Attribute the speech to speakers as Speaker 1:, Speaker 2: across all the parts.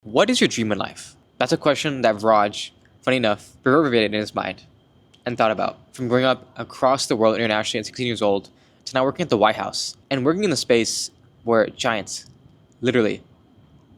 Speaker 1: What is your dream in life? That's a question that Viraj, funny enough, reverberated in his mind and thought about. From growing up across the world internationally at 16 years old to now working at the White House and working in the space where giants literally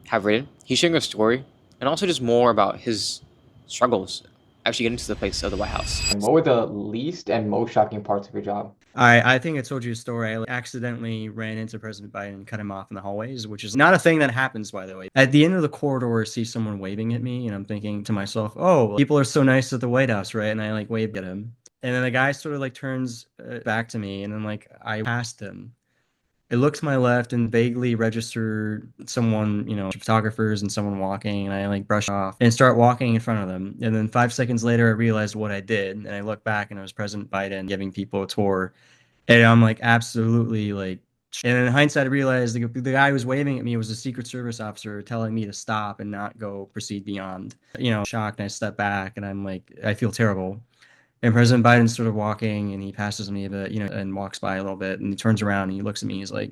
Speaker 1: have written. He's sharing a story and also just more about his struggles actually getting to the place of the White House.
Speaker 2: And what were the least and most shocking parts of your job?
Speaker 3: I think I told you a story. I accidentally ran into President Biden and cut him off in the hallways, which is not a thing that happens, by the way. At the end of the corridor, I see someone waving at me, and I'm thinking to myself, "Oh, people are so nice at the White House, right?" And I like waved at him, and then the guy sort of like turns back to me, and then like I passed him. I looked to my left and vaguely registered someone, photographers and someone walking, and I like brush off and start walking in front of them. And then 5 seconds later, I realized what I did, and I looked back and it was President Biden giving people a tour. And I'm like, absolutely like, and in hindsight, I realized the guy who was waving at me was a Secret Service officer telling me to stop and not go proceed beyond. Shocked, and I step back and I'm like, I feel terrible. And President Biden's sort of walking and he passes me a bit, and walks by a little bit and he turns around and he looks at me. He's like,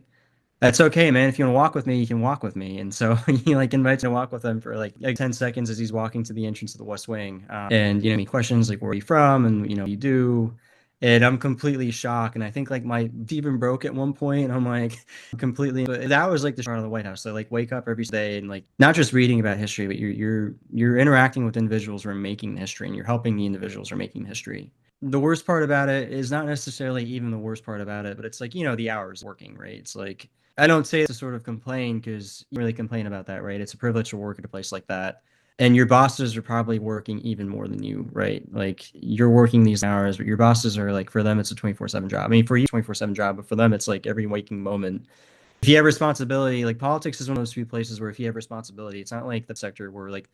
Speaker 3: "That's okay, man. If you want to walk with me, you can walk with me." And so he like invites me to walk with him for like 10 seconds as he's walking to the entrance of the West Wing. And, he questions like, "Where are you from?" And, you do. And I'm completely shocked. And I think like my even broke at one point. And I'm like completely, but that was like the part of the White House. So like wake up every day and like not just reading about history, but you're interacting with individuals who are making the history and you're helping the individuals who are making history. The worst part about it is not necessarily even the worst part about it, but it's like, the hours working, right? It's like, I don't say it to sort of complain because you really complain about that, right? It's a privilege to work at a place like that. And your bosses are probably working even more than you, right? Like you're working these hours, but your bosses are like, for them, it's a 24/7 job. I mean, for you, 24/7 job, but for them, it's like every waking moment. If you have responsibility, like politics is one of those few places where if you have responsibility, it's not like the sector where like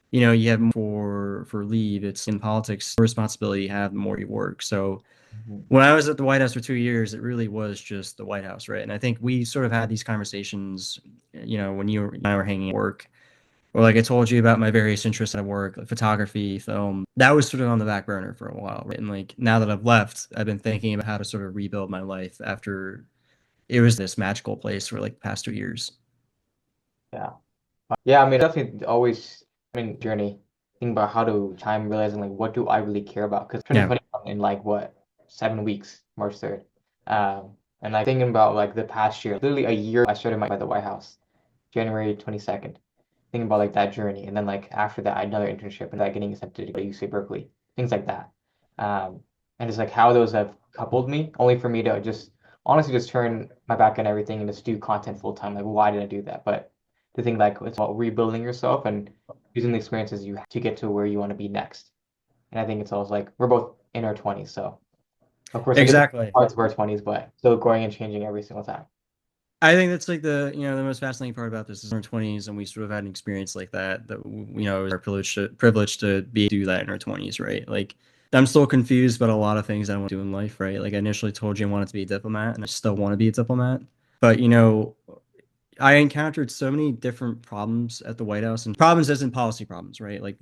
Speaker 3: you have more for leave. It's in politics, the responsibility you have, the more you work. So
Speaker 2: Mhm.
Speaker 3: when I was at the White House for 2 years, it really was just the White House, right? And I think we sort of had these conversations, when and I were hanging at work, or like I told you about my various interests at work, like photography, film. That was sort of on the back burner for a while, right? And like now that I've left, I've been thinking about how to sort of rebuild my life after it was this magical place for like the past 2 years.
Speaker 2: Yeah. Yeah, I mean, definitely always, journey, thinking about how to time realizing like what do I really care about? Because
Speaker 3: Yeah.
Speaker 2: 2020 in like what, 7 weeks, March 3rd. And like thinking about like the past year, literally a year I started my by the White House, January 22nd. Thinking about like that journey. And then like after that, I had another internship and like getting accepted to UC Berkeley, things like that. And just like how those have coupled me, only for me to just honestly just turn my back on everything and just do content full time. Like, why did I do that? But to think like it's about rebuilding yourself and using the experiences you have to get to where you want to be next. And I think it's always like we're both in our 20s, so of course like different
Speaker 3: Exactly.
Speaker 2: parts of our 20s, but still growing and changing every single time.
Speaker 3: I think that's like the most fascinating part about this is in our 20s, and we sort of had an experience like that. That it was our privilege to be do that in our 20s, right? Like, I'm still confused about a lot of things I want to do in life, right? Like, I initially told you I wanted to be a diplomat, and I still want to be a diplomat. But I encountered so many different problems at the White House, and problems as in policy problems, right? Like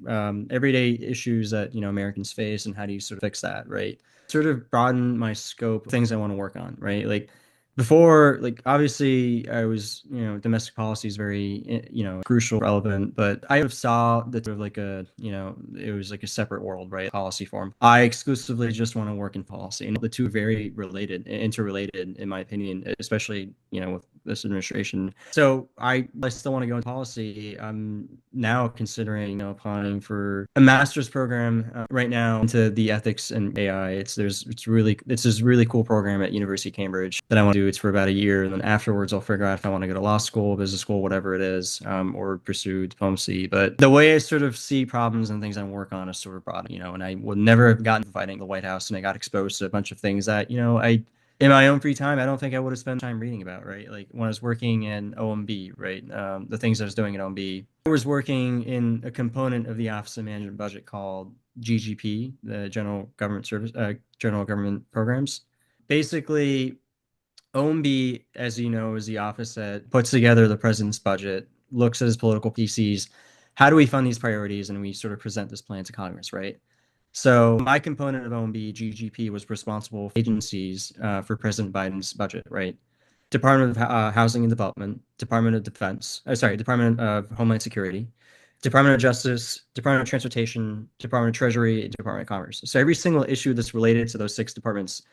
Speaker 3: everyday issues that Americans face, and how do you sort of fix that, right? Sort of broaden my scope of things I want to work on, right? Like before, like obviously I was, domestic policy is very, crucial, relevant, but I saw that sort of like it was like a separate world, right? Policy form. I exclusively just want to work in policy, and the two are very related, interrelated, in my opinion, especially, with this administration. So I still want to go into policy. I'm now considering, applying for a master's program right now into the ethics and AI. It's this really cool program at University of Cambridge that I want to do. It's for about a year, and then afterwards I'll figure out if I want to go to law school, business school, whatever it is, or pursue diplomacy. But the way I sort of see problems and things I work on is sort of broad, and I would never have gotten fighting the White House, and I got exposed to a bunch of things that I in my own free time, I don't think I would have spent time reading about, right? Like when I was working in OMB, right? The things I was doing at OMB, I was working in a component of the Office of Management Budget called GGP, the General Government Programs. Basically, OMB, as you know, is the office that puts together the president's budget, looks at his political PCs. How do we fund these priorities? And we sort of present this plan to Congress, right? So my component of OMB, GGP, was responsible for agencies for President Biden's budget, right? Department of Housing and Development, Department of Defense, Department of Homeland Security, Department of Justice, Department of Transportation, Department of Treasury, and Department of Commerce. So every single issue that's related to those 6 departments,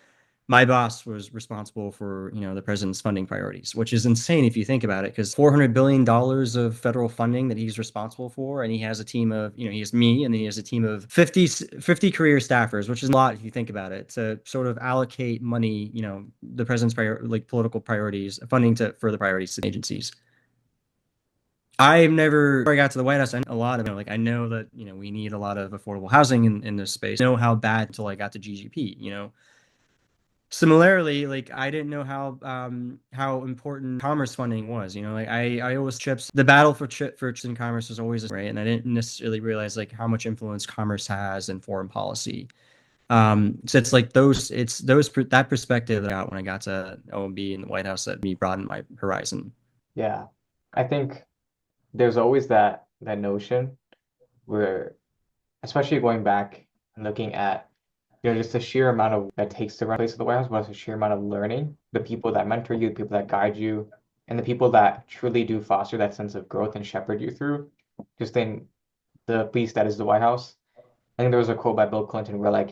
Speaker 3: my boss was responsible for, the president's funding priorities, which is insane if you think about it, because $400 billion of federal funding that he's responsible for, and he has a team of, he has me, and then he has a team of 50 career staffers, which is a lot if you think about it, to sort of allocate money, the president's political priorities, funding for the priorities to the agencies. I've never, before I got to the White House, I know a lot of, I know that, we need a lot of affordable housing in this space. I know how bad until I got to GGP. Similarly, I didn't know how important commerce funding was. I always chips the battle for chips in commerce was always right, and I didn't necessarily realize how much influence commerce has in foreign policy. So it's that perspective that I got when I got to OMB in the White House that me broadened my horizon.
Speaker 2: Yeah. I think there's always that notion where, especially going back and looking at, just the sheer amount of that takes to run a place at the White House, but also the sheer amount of learning, the people that mentor you, the people that guide you, and the people that truly do foster that sense of growth and shepherd you through, just in the beast that is the White House. I think there was a quote by Bill Clinton where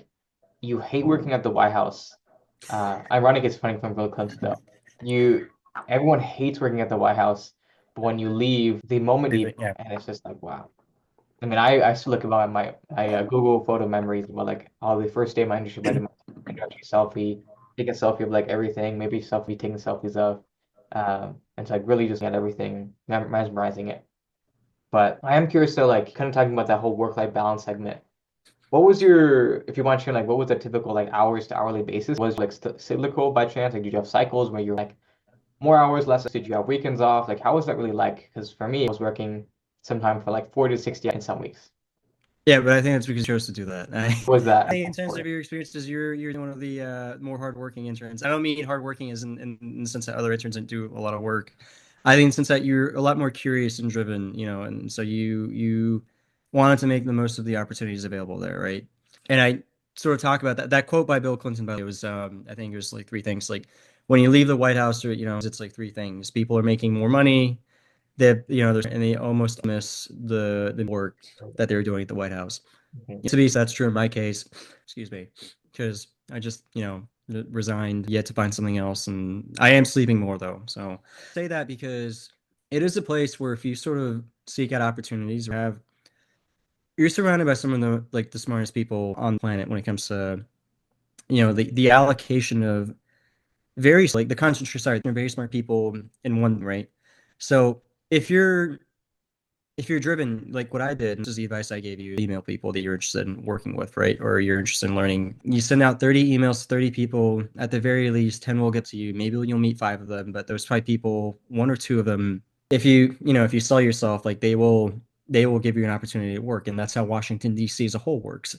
Speaker 2: you hate working at the White House. Ironic, it's funny from Bill Clinton though. Everyone hates working at the White House, but when you leave, the moment you leave,
Speaker 3: Yeah.
Speaker 2: and it's just wow. I mean, I still look about my Google photo memories about all the first day of my internship, I did my introductory selfie, take a selfie of everything, maybe selfie taking selfies of, and so really just get everything, mesmerizing it. But I am curious though, kind of talking about that whole work-life balance segment. What was if you want to share, what was the typical hours to hourly basis? Was cyclical by chance? Did you have cycles where you're more hours, less? Did you have weekends off? How was that really like? Because for me, I was working sometime for 40 to 60 in some weeks.
Speaker 3: Yeah, but I think that's because you chose to do that.
Speaker 2: What was that?
Speaker 3: I think in terms of your experiences, you're one of the more hardworking interns. I don't mean hardworking as in the sense that other interns don't do a lot of work. I think in the sense that you're a lot more curious and driven, and so you wanted to make the most of the opportunities available there, right? And I sort of talk about that quote by Bill Clinton, by the way, was I think it was 3 things. When you leave the White House, or it's 3 things. People are making more money, that and they almost miss the work that they were doing at the White House.
Speaker 2: Mm-hmm.
Speaker 3: To be that's true in my case, excuse me, because I just resigned yet to find something else, and I am sleeping more though. So I say that because it is a place where if you sort of seek out opportunities, you're surrounded by some of the smartest people on the planet when it comes to the allocation of the concentration. Sorry, they're very smart people in one, right? So if you're driven like what I did, this is the advice I gave you: email people that you're interested in working with, right? Or you're interested in learning. You send out 30 emails to 30 people. At the very least, 10 will get to you. Maybe you'll meet 5 of them, but those 5 people, 1 or 2 of them, if you sell yourself, they will give you an opportunity to work. And that's how Washington, D.C. as a whole works.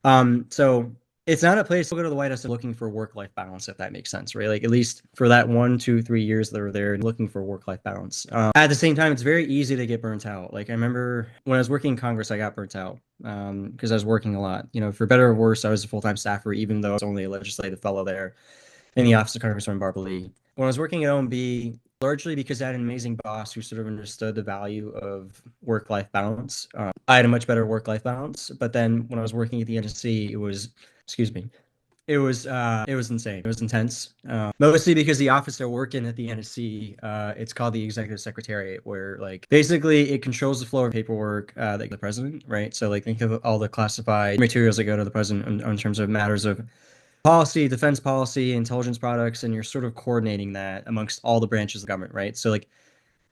Speaker 3: So it's not a place to go to the White House looking for work-life balance, if that makes sense, right? At least for that 1, 2, 3 years that were there, looking for work-life balance. At the same time, it's very easy to get burnt out. I remember when I was working in Congress, I got burnt out because I was working a lot. For better or worse, I was a full-time staffer, even though I was only a legislative fellow there in the Office of Congressman Barbara Lee. When I was working at OMB, largely because I had an amazing boss who sort of understood the value of work-life balance. I had a much better work-life balance, but then when I was working at the NSC, it was insane. It was intense. Mostly because the office I work in at the NSC, it's called the Executive Secretariat, where basically it controls the flow of paperwork that the president, right? So think of all the classified materials that go to the president in terms of matters of policy, defense policy, intelligence products, and you're sort of coordinating that amongst all the branches of the government, right? So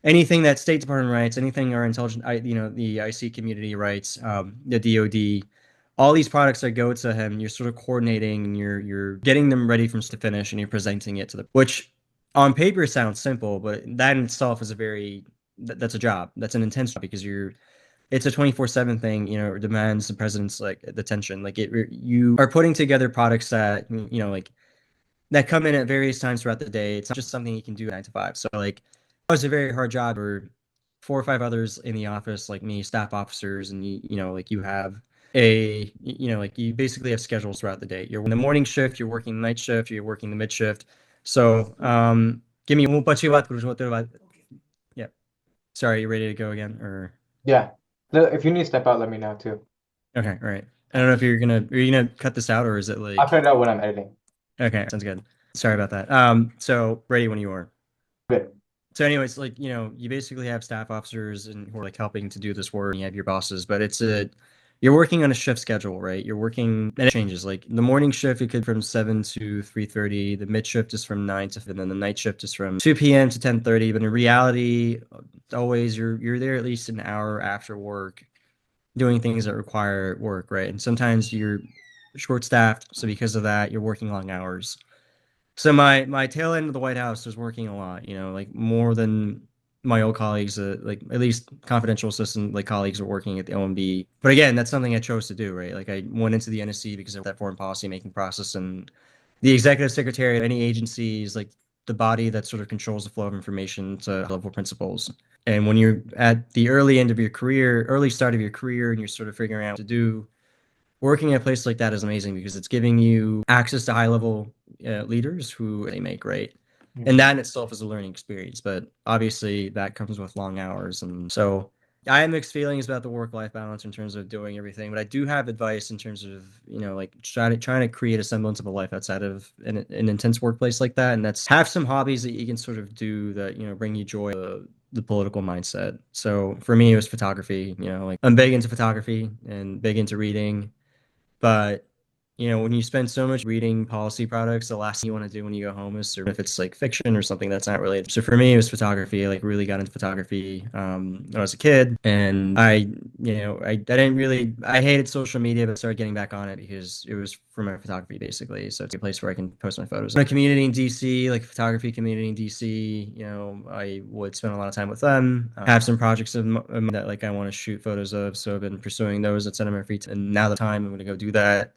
Speaker 3: anything that State Department writes, anything our intelligence, the IC community writes, the DoD, all these products that go to him, you're sort of coordinating and you're getting them ready from start to finish, and you're presenting it to which on paper sounds simple, but that in itself is that's a job. That's an intense job because it's a 24/7 thing, it demands the president's attention. You are putting together products that, that come in at various times throughout the day. It's not just something you can do 9 to 5. So it was a very hard job. Or 4 or 5 others in the office, like me, staff officers, and you have you basically have schedules throughout the day. You're in the morning shift, you're working the night shift, you're working the mid shift. So Give me yeah. Sorry, you ready to go again? Or
Speaker 2: Yeah. If you need to step out, let me know too.
Speaker 3: okay, all right. I don't know if are you gonna cut this out or is it
Speaker 2: I'll
Speaker 3: like
Speaker 2: cut it out when I'm editing.
Speaker 3: okay, sounds good. Sorry about that. So ready when you are.
Speaker 2: Good.
Speaker 3: So anyways, like, you basically have staff officers and who are like helping to do this work, and you have your bosses, but you're working on a shift schedule, right? You're working and it changes. Like the morning shift, it could from 7 to 3:30. The mid shift is from 9 to, and then the night shift is from 2 p.m. to 10:30. But in reality, always you're there at least an hour after work doing things that require work, right? And sometimes you're short staffed, so because of that, you're working long hours. So my tail end of the White House was working a lot, like more than my old colleagues, like at least confidential assistant like colleagues were working at the OMB. But again, that's something I chose to do, right? Like I went into the NSC because of that foreign policy making process, and the executive secretary of any agency is like the body that sort of controls the flow of information to level principles. And when you're at the early end of your career, early start of your career, and you're sort of figuring out what to do, working at a place like that is amazing because it's giving you access to high level leaders who they make great. And that in itself is a learning experience, but obviously that comes with long hours. And so I have mixed feelings about the work life balance in terms of doing everything, but I do have advice in terms of, like trying to create a semblance of a life outside of an intense workplace like that. And that's have some hobbies that you can sort of do that, bring you joy. The political mindset. So for me, it was photography. Like I'm big into photography and big into reading. But when you spend so much reading policy products, the last thing you want to do when you go home is if it's like fiction or something that's not related. So for me, it was photography. I like really got into photography when I was a kid, and I didn't really I hated social media, but started getting back on it because it was for my photography basically. So it's a place where I can post my photos. In a community in DC, like a photography community in DC, I would spend a lot of time with them. Have some projects that like I want to shoot photos of, so I've been pursuing those outside of my free time. And now the time I'm going to go do that.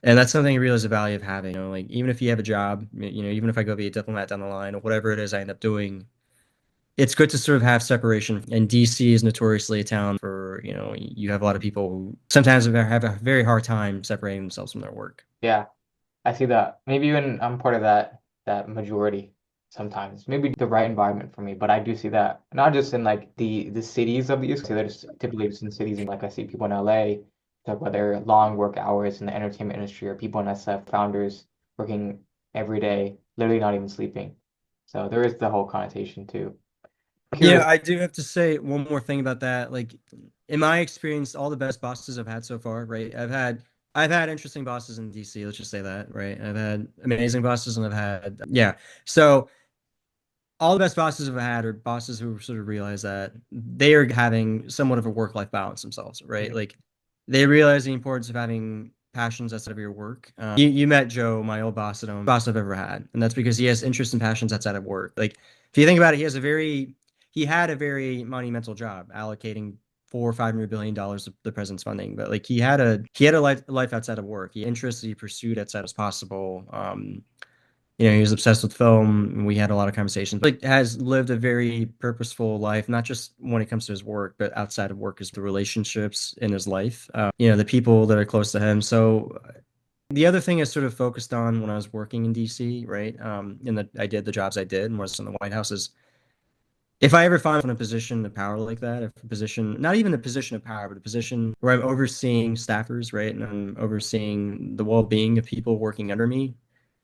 Speaker 3: And that's something you realize the value of having, like even if you have a job, even if I go be a diplomat down the line or whatever it is I end up doing, it's good to sort of have separation. And DC is notoriously a town for, you have a lot of people who sometimes have a very hard time separating themselves from their work.
Speaker 2: Yeah, I see that. Maybe even I'm part of that majority sometimes. Maybe the right environment for me, but I do see that not just in like the cities of the East. I see that it's typically just in cities, and like I see people in LA talk about their long work hours in the entertainment industry, or people in SF, founders working every day, literally not even sleeping. So there is the whole connotation too.
Speaker 3: Yeah,
Speaker 2: Curious.
Speaker 3: I do have to say one more thing about that. Like in my experience, all the best bosses I've had so far, right? I've had interesting bosses in DC, let's just say that, right? I've had amazing bosses and I've had yeah. So all the best bosses I've had are bosses who sort of realize that they are having somewhat of a work-life balance themselves, right?
Speaker 2: Mhm.
Speaker 3: Like they realize the importance of having passions outside of your work. You met Joe, my old boss at home, boss I've ever had, and that's because he has interests and passions outside of work. Like if you think about it, he had a very monumental job allocating $4 or $5 million of the president's funding, but like he had a life outside of work. He had interests he pursued outside as possible. He was obsessed with film. We had a lot of conversations. Like, has lived a very purposeful life, not just when it comes to his work, but outside of work, is the relationships in his life. The people that are close to him. So the other thing I sort of focused on when I was working in DC, right? I did the jobs I did and was in the White House is if I ever find myself in a position of power like that, if a position, not even a position of power, but a position where I'm overseeing staffers, right? And I'm overseeing the well-being of people working under me,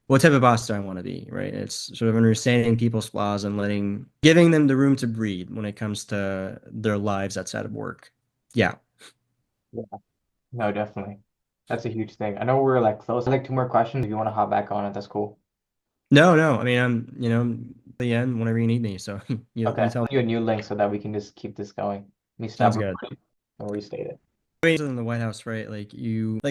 Speaker 3: what type of boss do I want to be, right? It's sort of understanding people's flaws and giving them the room to breathe when it comes to their lives outside of work. Yeah.
Speaker 2: Yeah, no, definitely. That's a huge thing. I know we're like close. Like two more questions. If you want to hop back on it, that's cool.
Speaker 3: No, no. I mean, at the end whenever you need me. So
Speaker 2: Okay,
Speaker 3: you
Speaker 2: I'll
Speaker 3: tell me.
Speaker 2: send you a new link so that we can just keep this going. Let me stop
Speaker 3: Sounds good.
Speaker 2: recording and restate it.
Speaker 3: In the White House, right? Like,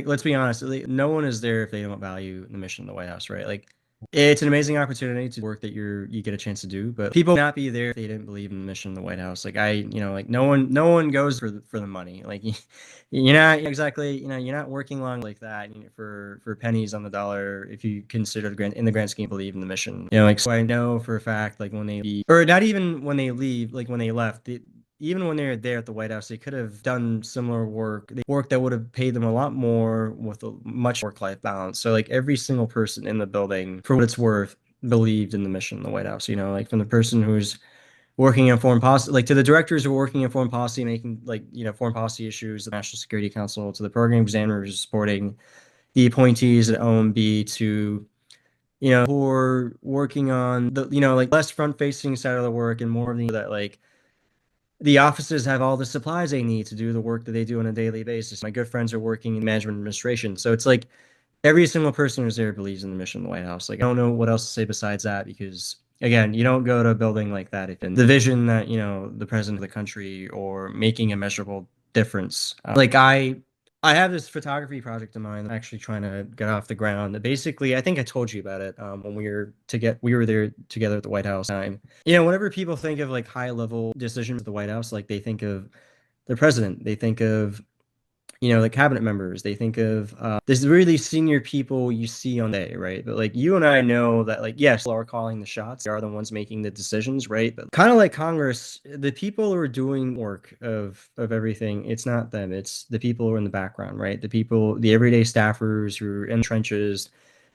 Speaker 3: let's be honest, like, no one is there if they don't value the mission of the White House, right? Like, it's an amazing opportunity to work that you get a chance to do, but people would not be there if they didn't believe in the mission of the White House. Like like no one goes for the money. Like you're not exactly, you're not working long like that for pennies on the dollar if you consider in the grand scheme believe in the mission. Like so I know for a fact like when they leave, or not even when they leave, like when they left, even when they were there at the White House, they could have done similar work that would have paid them a lot more with a much work-life balance. So like every single person in the building, for what it's worth, believed in the mission in the White House. Like from the person who's working in foreign policy, like to the directors who are working in foreign policy, making like foreign policy issues, the National Security Council, to the program examiners supporting the appointees at OMB, to who are working on the like less front facing side of the work and more of that like the offices have all the supplies they need to do the work that they do on a daily basis. My good friends are working in management administration, so it's like every single person who's there believes in the mission of the White House. Like I don't know what else to say besides that, because again, you don't go to a building like that if the vision that the president of the country or making a measurable difference. Like I have this photography project of mine that I'm actually trying to get off the ground. Basically, I think I told you about it when we were there together at the White House time. Whenever people think of like high level decisions at the White House, like they think of the president, they think of the cabinet members, they think of this really senior people you see on day, right? But like you and I know that like yes, people are calling the shots, they are the ones making the decisions, right? But kind of like Congress, the people who are doing work of everything, it's not them, it's the people who are in the background, right? The people, the everyday staffers who are in the trenches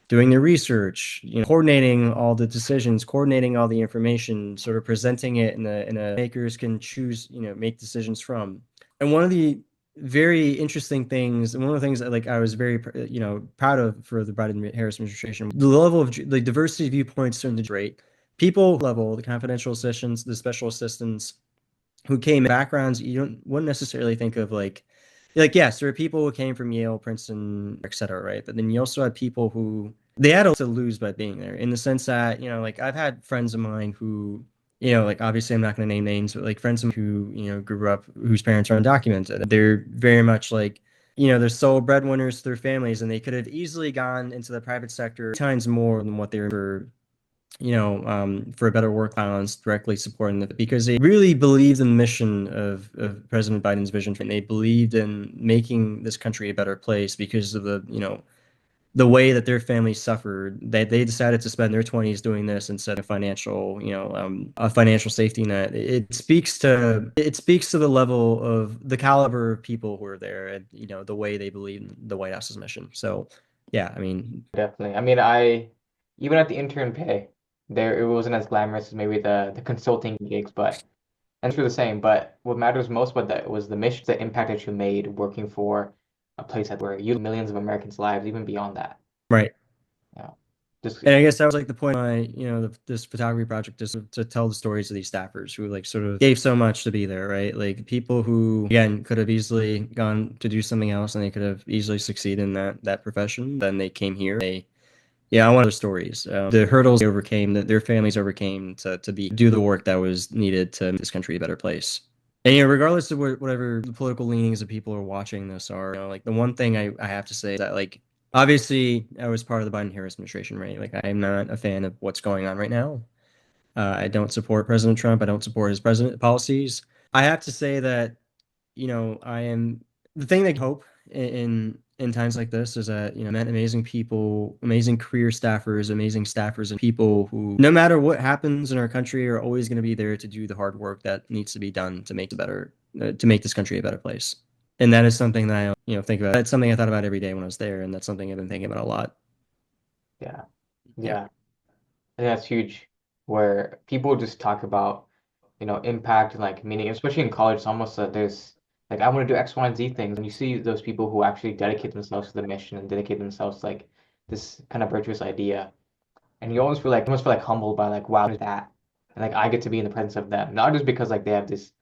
Speaker 3: doing the research, coordinating all the decisions, coordinating all the information, sort of presenting it in a makers can choose, make decisions from. And one of the very interesting things, and one of the things that like I was very proud of for the Biden-Harris administration, the level of the diversity of viewpoints turned to great. People level, the confidential assistants, the special assistants who came in backgrounds wouldn't necessarily think of like yes, there are people who came from Yale, Princeton, etc., right? But then you also had people who they had to lose by being there, in the sense that like I've had friends of mine who like obviously I'm not going to name names, but like friends of mine who grew up whose parents are undocumented. They're very much like they're sole breadwinners to their families, and they could have easily gone into the private sector times more than what they were for a better work balance, directly supporting it, because they really believed in the mission of President Biden's vision, and they believed in making this country a better place because of the way that their families suffered. That they decided to spend their 20s doing this instead of a financial safety net. It speaks to the level of the caliber of people who are there, and the way they believe in the White House's mission. So yeah, I mean,
Speaker 2: Definitely. I mean, I even at the intern pay, there it wasn't as glamorous as maybe the consulting gigs, but and through the same. But what matters most about that was the mission, the impact that you made working for a place that where you millions of Americans' lives, even beyond that.
Speaker 3: right.
Speaker 2: Yeah. Just
Speaker 3: And I guess that was like the point of this photography project is to tell the stories of these staffers who like sort of gave so much to be there, right? Like people who again could have easily gone to do something else, and they could have easily succeeded in that profession. Then they came here. I want their stories, the hurdles they overcame, that their families overcame to do the work that was needed to make this country a better place. And regardless of whatever the political leanings of people who are watching this are, like the one thing I have to say is that like obviously I was part of the Biden-Harris administration, right? Like I am not a fan of what's going on right now. I don't support President Trump. I don't support his president policies. I have to say that I am the thing that I hope in times like this is that met amazing people, amazing career staffers, and people who, no matter what happens in our country, are always going to be there to do the hard work that needs to be done to make to make this country a better place. And that is something that I think about. That's something I thought about every day when I was there, and that's something I've been thinking about a lot.
Speaker 2: yeah,
Speaker 3: Yeah.
Speaker 2: yeah. I think that's huge. Where people just talk about impact and like meaning, especially in college, it's almost that there's like I want to do X, Y, and Z things, and you see those people who actually dedicate themselves to the mission and dedicate themselves to, like this kind of virtuous idea, and you almost feel like humbled by like wow, there's that, and like I get to be in the presence of them, not just because like they have this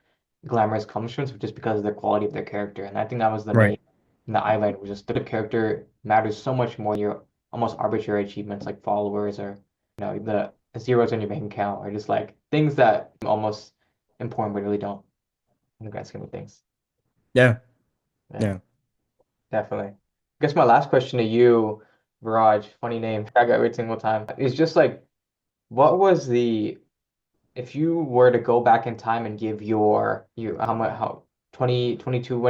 Speaker 2: glamorous accomplishments, but just because of the quality of their character. And I think that was the
Speaker 3: Right.
Speaker 2: main the highlight was just the character matters so much more than your almost arbitrary achievements like followers or the zeros on your bank account or just like things that almost important but really don't in the grand scheme of things.
Speaker 3: Yeah.
Speaker 2: Yeah,
Speaker 3: Yeah.
Speaker 2: definitely. I guess my last question to you, Viraj, funny name, I got every single time, is just like what was the if you were to go back in time and give you how much how 2022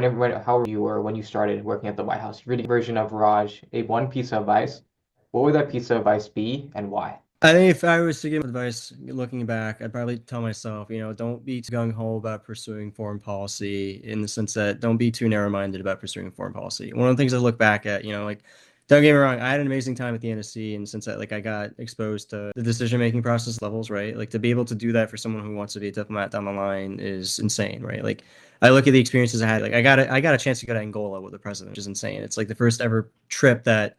Speaker 2: however you were when you started working at the White House, your version of Raj, a one piece of advice, what would that piece of advice be and why?
Speaker 3: I think if I was to give advice looking back, I'd probably tell myself, don't be too gung ho about pursuing foreign policy, in the sense that don't be too narrow minded about pursuing foreign policy. One of the things I look back at, like Don't get me wrong, I had an amazing time at the NSC, and since I got exposed to the decision making process levels, right? Like to be able to do that for someone who wants to be a diplomat down the line is insane, right? Like I look at the experiences I had, like I got a chance to go to Angola with the president, which is insane. It's like the first ever trip that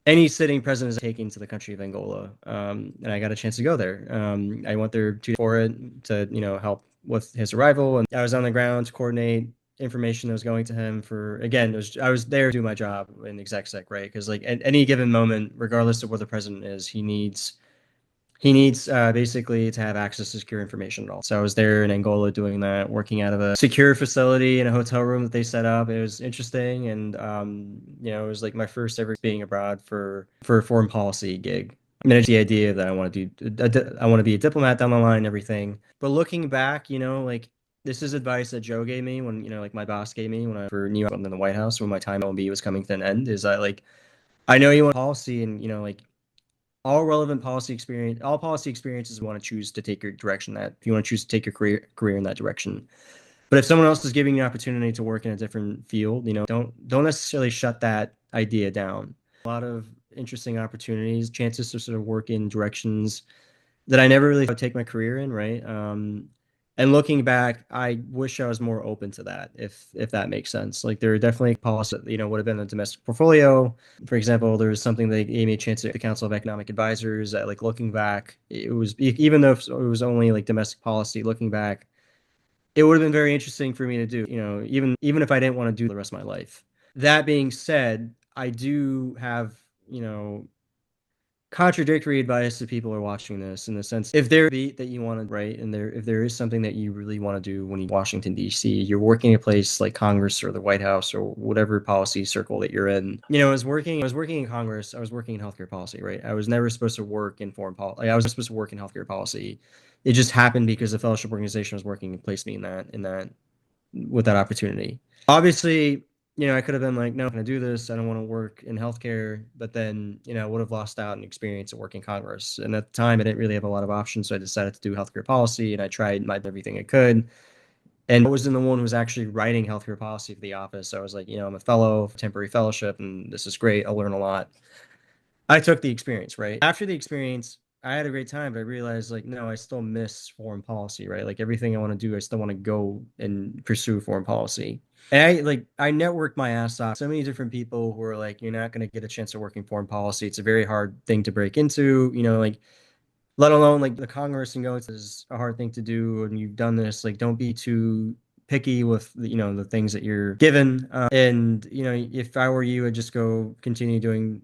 Speaker 3: any sitting president is taking to the country of Angola, and I got a chance to go there. I went there for it to help with his arrival, and I was on the ground to coordinate information that was going to him for again. I was there to do my job in exec sec, right? Because like at any given moment, regardless of where the president is, he needs basically to have access to secure information at all. So I was there in Angola doing that, working out of a secure facility in a hotel room that they set up. It was interesting, and it was like my first ever being abroad for a foreign policy gig. I mean, it's the idea that I want to be a diplomat down the line and everything. But looking back, like this is advice that Joe gave me when like my boss gave me when I for New York in the White House when my time at OMB was coming to an end. Is that like I know you want policy and like all policy experiences want to choose to take your direction that if you want to choose to take your career in that direction. But if someone else is giving you an opportunity to work in a different field, don't necessarily shut that idea down. A lot of interesting opportunities, chances to sort of work in directions that I never really take my career in, right? And looking back, I wish I was more open to that, if that makes sense. Like there are definitely policies that, would have been a domestic portfolio. For example, there was something that gave me a chance at the Council of Economic Advisors. That, like looking back, it was even though it was only like domestic policy, looking back, it would have been very interesting for me to do, even if I didn't want to do the rest of my life. That being said, I do have, contradictory advice to people who are watching this in the sense if there's a beat that you want to write and if there is something that you really want to do when you're Washington D.C., you're working a place like Congress or the White House or whatever policy circle that you're in. I was working in Congress. I was working in healthcare policy, right? I was never supposed to work in foreign policy. Like, I was supposed to work in healthcare policy. It just happened because the fellowship organization was working and placed me in that with that opportunity. Obviously, I could have been like, no, I'm going to do this. I don't want to work in healthcare. But then, I would have lost out on experience at working Congress. And at the time, I didn't really have a lot of options. So I decided to do healthcare policy and I tried everything I could. And I was in the one who was actually writing healthcare policy for the office. So I was like, I'm a fellow, temporary fellowship, and this is great. I'll learn a lot. I took the experience, right? After the experience, I had a great time, but I realized like, no, I still miss foreign policy, right? Like everything I want to do, I still want to go and pursue foreign policy. And I networked my ass off. So many different people who are like, you're not going to get a chance of working foreign policy. It's a very hard thing to break into, like let alone like the Congress and go, it's a hard thing to do. And you've done this, like, don't be too picky with, the things that you're given. And, if I were you, I'd just go continue doing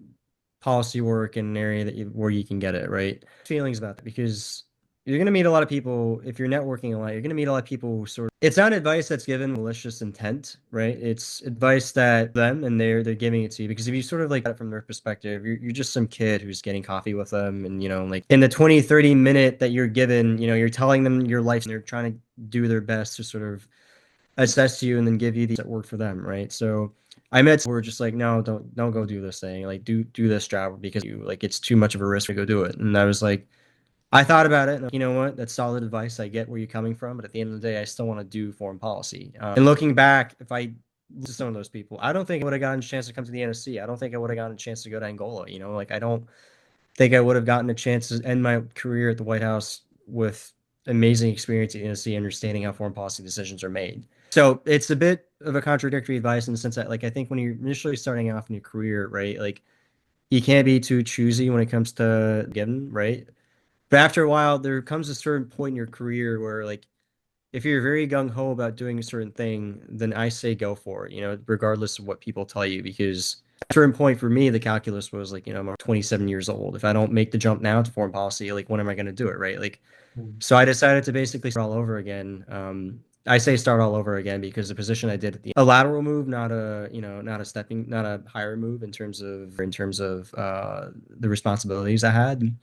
Speaker 3: policy work in an area where you can get it, right? Feelings about that because you're going to meet a lot of people if you're networking a lot. You're going to meet a lot of people who sort of it's not advice that's given malicious intent, right? It's advice that them and they're giving it to you because if you sort of like that from their perspective, you're just some kid who's getting coffee with them and like in the 20-30 minute that you're given, you're telling them your life and they're trying to do their best to sort of assess you and then give you these that work for them, right? So I met who were just like, no, don't go do this thing. Like do this job because you like it's too much of a risk to go do it. And I was like, I thought about it. And you know what? That's solid advice. I get where you're coming from, but at the end of the day, I still want to do foreign policy. And looking back, if I to some of those people, I don't think I would have gotten a chance to come to the NSC. I don't think I would have gotten a chance to go to Angola. Like I don't think I would have gotten a chance to end my career at the White House with amazing experience at NSC, understanding how foreign policy decisions are made. So it's a bit of a contradictory advice in the sense that, like, I think when you're initially starting off in your career, right, like you can't be too choosy when it comes to given, right? But after a while, there comes a certain point in your career where, like, if you're very gung ho about doing a certain thing, then I say go for it, regardless of what people tell you. Because at a certain point for me, the calculus was like, I'm 27 years old. If I don't make the jump now to foreign policy, like, when am I going to do it, right? Like, so I decided to basically start all over again. I say start all over again because the position I did at a lateral move, not not a higher move in terms of the responsibilities I had.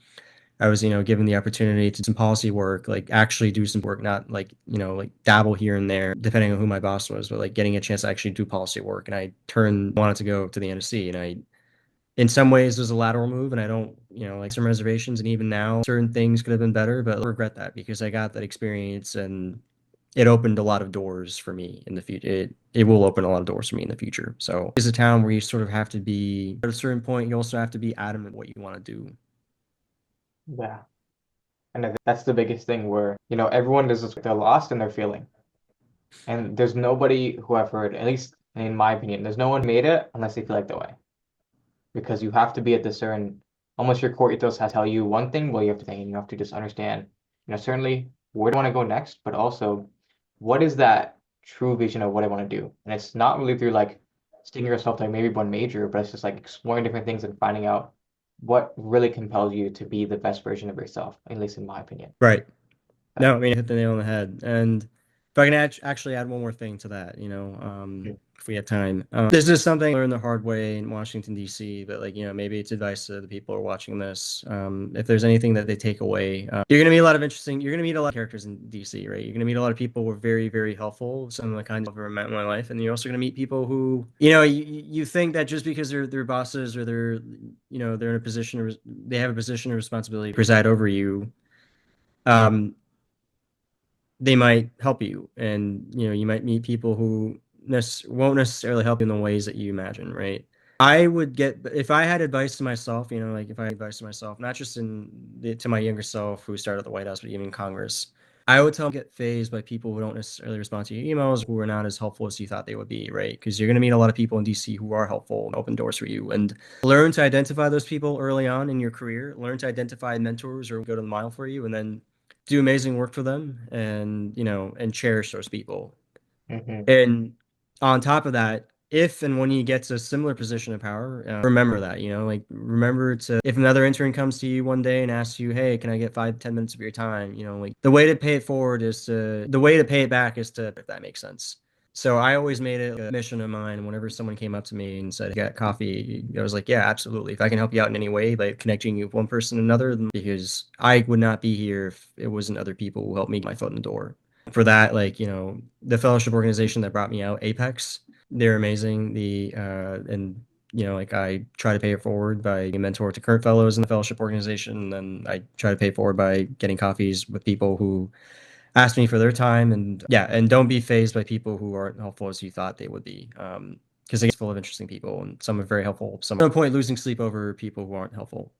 Speaker 3: I was, given the opportunity to do some policy work, like actually do some work, not like, like dabble here and there, depending on who my boss was, but like getting a chance to actually do policy work. And wanted to go to the NSC. And in some ways, it was a lateral move. And I don't, like some reservations. And even now, certain things could have been better, but I regret that because I got that experience and it opened a lot of doors for me in the future. It will open a lot of doors for me in the future. So it's a town where you sort of have to be at a certain point. You also have to be adamant what you want to do.
Speaker 2: Yeah. And I think that's the biggest thing where, everyone is just, they're lost and they're feeling. And there's nobody who I've heard, at least in my opinion, there's no one made it unless they feel like that way. Because you have to be at the certain, almost your core ethos has to tell you one thing, well, you have to think, and you have to just understand, certainly where do I want to go next, but also what is that true vision of what I want to do? And it's not really through like sticking yourself to like maybe one major, but it's just like exploring different things and finding out what really compels you to be the best version of yourself, at least in my opinion.
Speaker 3: Right. No,
Speaker 2: So,
Speaker 3: I mean, hit the nail on the head. And if I can actually add one more thing to that, if we have time, this is something I learned the hard way in Washington, D.C., but like, maybe it's advice to the people who are watching this. If there's anything that they take away, you're going to meet a lot of you're going to meet a lot of characters in D.C., right? You're going to meet a lot of people who are very, very helpful, some of the kinds I've ever met in my life. And you're also going to meet people who, you think that just because they're bosses or they're in a position, or they have a position of responsibility to preside over you, um, they might help you, and you might meet people who won't necessarily help you in the ways that you imagine, right? I would get, if I had advice to myself, like if I had advice to myself, not just to my younger self who started at the White House, but even in Congress, I would tell them to get phased by people who don't necessarily respond to your emails, who are not as helpful as you thought they would be, right? Because you're going to meet a lot of people in DC who are helpful and open doors for you, and learn to identify those people early on in your career. Learn to identify mentors or go to the mile for you, and then do amazing work for them, and and cherish those people.
Speaker 2: mhm.
Speaker 3: And on top of that, if and when he gets a similar position of power, remember that, like remember to, if another intern comes to you one day and asks you, hey, can I get 5, 10 minutes of your time? Like the way to pay it forward the way to pay it back is to, if that makes sense. So I always made it a mission of mine whenever someone came up to me and said, got coffee, I was like, yeah, absolutely. If I can help you out in any way by connecting you with one person to another, then, because I would not be here if it wasn't other people who helped me get my foot in the door. For that, like, the fellowship organization that brought me out, Apex, they're amazing. And like I try to pay it forward by being a mentor to current fellows in the fellowship organization. And then I try to pay it forward by getting coffees with people who ask me for their time. And yeah, and don't be fazed by people who aren't helpful as you thought they would be. Because it's full of interesting people, and some are very helpful. Some, no point losing sleep over people who aren't helpful.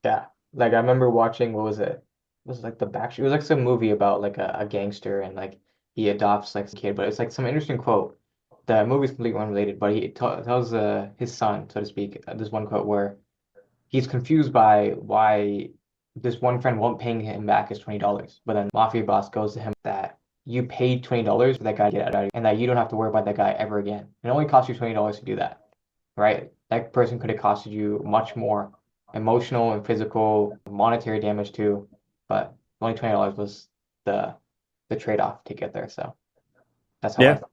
Speaker 2: Yeah. Like I remember watching, what was it? It was like the Backstreet. It was like some movie about like a gangster and like he adopts like some kid, but it's like some interesting quote. The movie's completely unrelated, but he tells his son, so to speak, this one quote where he's confused by why this one friend won't paying him back his $20. But then Mafia boss goes to him that you paid $20 for that guy to get out of you, and that you don't have to worry about that guy ever again. It only costs you $20 to do that, right? That person could have costed you much more emotional and physical, monetary damage too, but only $20 was the the trade-off to get there. So that's how I
Speaker 3: Yeah,
Speaker 2: thought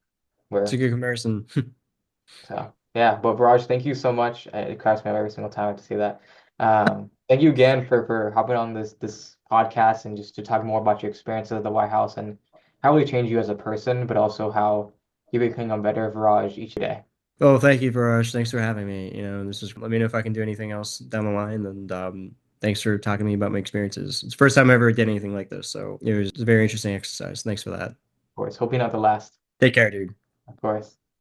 Speaker 3: it's a
Speaker 2: we're
Speaker 3: good comparison.
Speaker 2: so yeah. But Viraj, thank you so much. It cracks me up every single time I have to see that. Thank you again for hopping on this podcast and just to talk more about your experiences at the White House and how it really changed you as a person, but also how you're becoming a better Viraj each day.
Speaker 3: Oh, thank you, Viraj. Thanks for having me. This is, let me know if I can do anything else down the line. And thanks for talking to me about my experiences. It's the first time I ever did anything like this. So it was a very interesting exercise. Thanks for that.
Speaker 2: Of course, hoping not the last.
Speaker 3: Take care, dude.
Speaker 2: Of course.